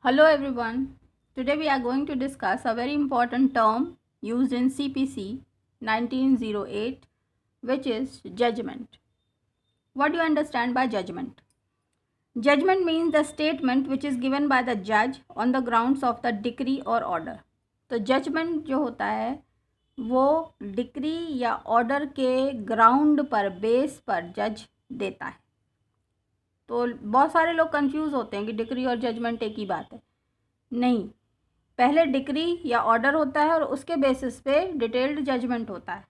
Hello everyone. Today we are going to discuss a very important term used in CPC 1908, which is judgment. What do you understand by judgment? Judgment means the statement which is given by the judge on the grounds of the decree or order. तो judgement जो होता है वो decree या order के ground पर base पर जज देता है। तो बहुत सारे लोग कंफ्यूज होते हैं कि डिक्री और जजमेंट एक ही बात है। नहीं, पहले डिक्री या ऑर्डर होता है और उसके बेसिस पे डिटेल्ड जजमेंट होता है।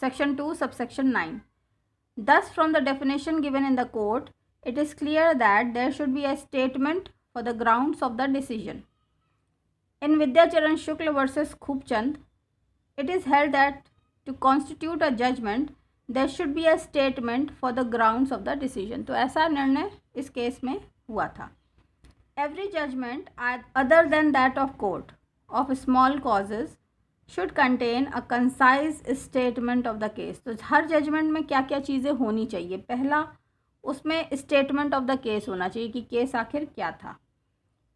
Section 2 subsection 9। Thus from the definition given in the court, it is clear that there should be a statement for the grounds of the decision. In Vidyacharan Shukla versus Khubchand, it is held that to constitute a judgment, there should be a statement for the grounds of the decision. तो ऐसा निर्णय इस case में हुआ था। Every judgment other than that of court of small causes should contain a concise statement of the case. तो हर judgement में क्या क्या चीज़ें होनी चाहिए? पहला, उसमें स्टेटमेंट ऑफ द केस होना चाहिए कि केस आखिर क्या था।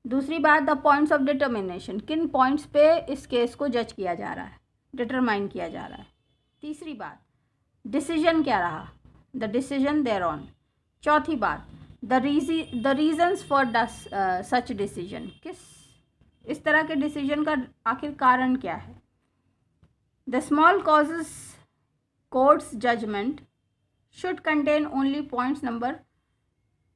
दूसरी बात, द पॉइंट्स ऑफ डिटर्मिनेशन, किन पॉइंट्स पे इस केस को जज किया जा रहा है, डिटरमाइन किया जा रहा है। तीसरी बात, डिसीजन क्या रहा, द डिसीजन देयर ऑन। चौथी बात, the reasons for such decision, किस इस तरह के डिसीजन का आखिर कारण क्या है। The small causes courts judgement should contain only points number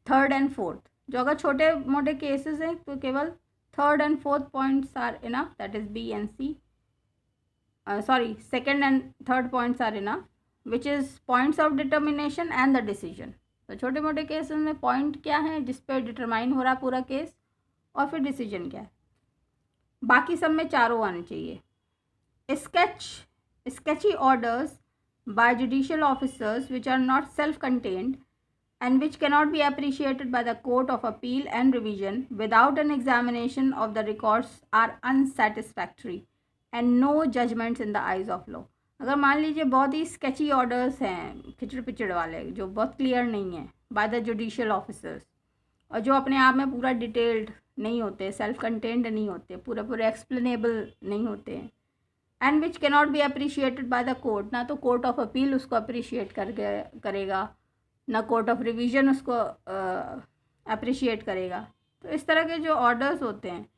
3rd and 4th। जो अगर छोटे मोटे केसेस हैं तो केवल 3rd and 4th points are enough, that is B and C. Sorry, 2nd and 3rd points are enough, which is points of determination and the decision. तो छोटे मोटे केसेस में पॉइंट क्या है जिस पे डिटरमाइन हो रहा है पूरा केस, और फिर डिसीजन क्या है। बाकी सब में चारों आने चाहिए। Sketchy orders by judicial officers which are not self-contained and which cannot be appreciated by the court of appeal and revision without an examination of the records are unsatisfactory and no judgments in the eyes of law। अगर मान लीजिए बहुत ही sketchy orders हैं, खिचड़ पिचड़ वाले, जो बहुत clear नहीं है बाय द जुडिशियल ऑफिसर्स, और जो अपने आप में पूरा डिटेल्ड नहीं होते, सेल्फ कंटेंड नहीं होते, पूरे पूरे एक्सप्लेनेबल नहीं होते हैं, and which cannot be appreciated by the court, ना तो कोर्ट ऑफ अपील उसको अप्रिशिएट करेगा, ना कोर्ट ऑफ रिवीजन उसको अप्रिशिएट करेगा। तो इस तरह के जो ऑर्डर्स होते हैं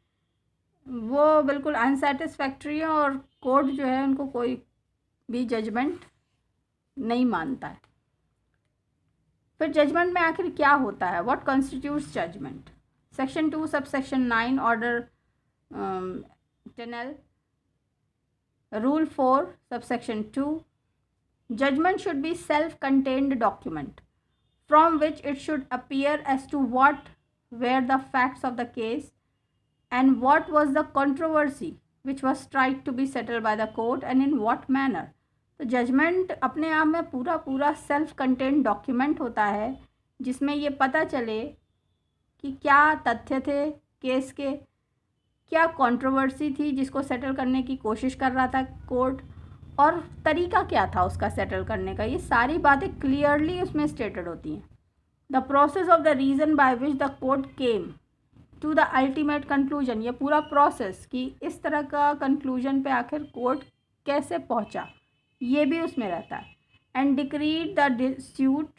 वो बिल्कुल अनसेटिस्फैक्ट्री है और कोर्ट जो है उनको कोई भी जजमेंट नहीं मानता है। फिर जजमेंट में आखिर क्या होता है, what constitutes judgement. Section 2 subsection 9 order 10L, Rule 4 subsection 2, judgment should be self-contained document from which it should appear as to what were the facts of the case and what was the controversy which was tried to be settled by the court and in what manner। तो judgement अपने आप में पूरा self content document होता है जिसमें ये पता चले कि क्या तथ्य थे केस के, क्या कंट्रोवर्सी थी जिसको सेटल करने की कोशिश कर रहा था कोर्ट, और तरीका क्या था उसका सेटल करने का। ये सारी बातें क्लियरली उसमें स्टेटेड होती हैं। The process of the reason by which the court came to the ultimate conclusion, ये पूरा प्रोसेस कि इस तरह का कंक्लूजन पे आखिर कोर्ट कैसे पहुंचा, ये भी उसमें रहता है। And decreed the dispute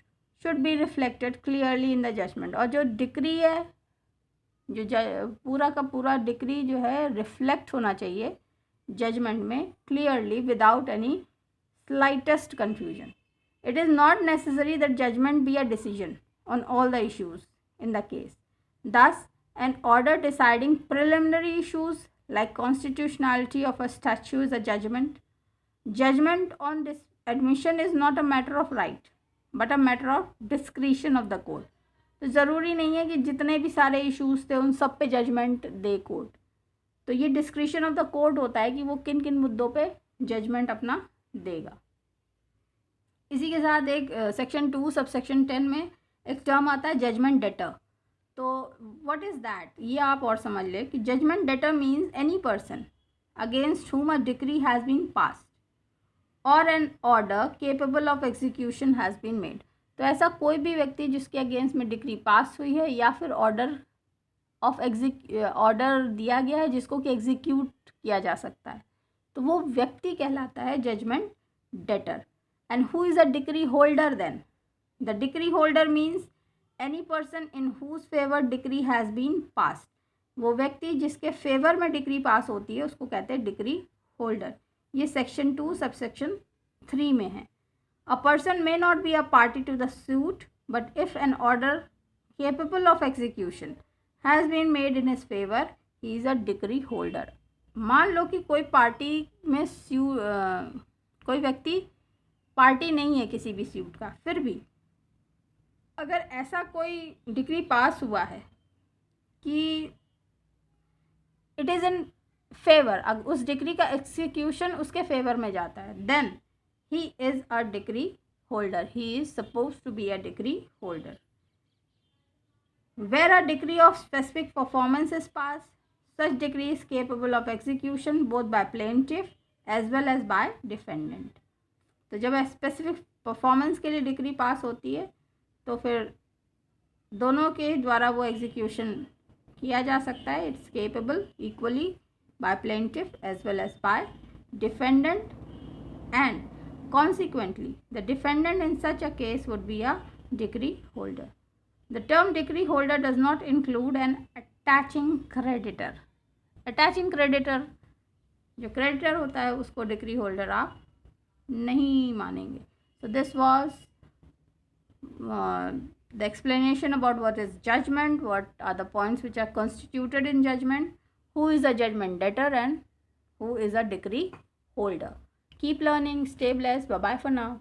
should be reflected clearly in the judgement, और जो डिक्री है, जो पूरा का पूरा डिक्री जो है रिफ्लेक्ट होना चाहिए जजमेंट में clearly without any slightest confusion. It is not necessary that judgment be a decision on all the issues in the case. Thus an order deciding preliminary issues like constitutionality of a statute is a judgment. Judgment on this admission is not a matter of right but a matter of discretion of the court. तो ज़रूरी नहीं है कि जितने भी सारे issues थे उन सब पे जजमेंट दे कोर्ट। तो ये डिस्क्रिशन ऑफ द कोर्ट होता है कि वो किन किन मुद्दों पे जजमेंट अपना देगा। इसी के साथ एक सेक्शन 2 सबसेक्शन 10 में एक टर्म आता है जजमेंट डेटर। तो व्हाट इज़ दैट, ये आप और समझ ले कि judgement debtor means any person against whom a decree has been passed or an order capable of execution has been made। तो ऐसा कोई भी व्यक्ति जिसके अगेंस्ट में डिक्री पास हुई है या फिर ऑर्डर ऑफ ऑर्डर दिया गया है जिसको कि एग्जीक्यूट किया जा सकता है, तो वो व्यक्ति कहलाता है judgement debtor. And who is a decree holder then? The decree holder means any person in whose favour decree has been passed. वो व्यक्ति जिसके फेवर में डिक्री पास होती है उसको कहते हैं डिक्री होल्डर. ये सेक्शन 2 सबसेक्शन 3 में है. A person may not be a party to the suit but if an order capable of execution has been made in his favour he is a decree holder. मान लो कि कोई party में कोई व्यक्ति party नहीं है किसी भी सूट का, फिर भी अगर ऐसा कोई डिक्री पास हुआ है कि इट इज़ इन फेवर, अब उस डिक्री का एग्जीक्यूशन उसके फेवर में जाता है, then he is a decree holder. He is suppose to be a decree holder. Where a decree of specific performance is pass, such decree is capable of execution both by plaintiff as well as by defendant. तो जब specific performance के लिए decree pass होती है तो फिर दोनों के द्वारा वो एग्जीक्यूशन किया जा सकता है. It's capable equally by plaintiff as well as by defendant and consequently the defendant in such a case would be a decree holder. The term decree holder does not include an attaching creditor. Attaching creditor, जो creditor होता है उसको decree holder आप नहीं मानेंगे. So this was the explanation about what is judgement, what are the points which are constituted in judgement, who is a judgement debtor and who is a decree holder. Keep learning, stay blessed, bye bye for now.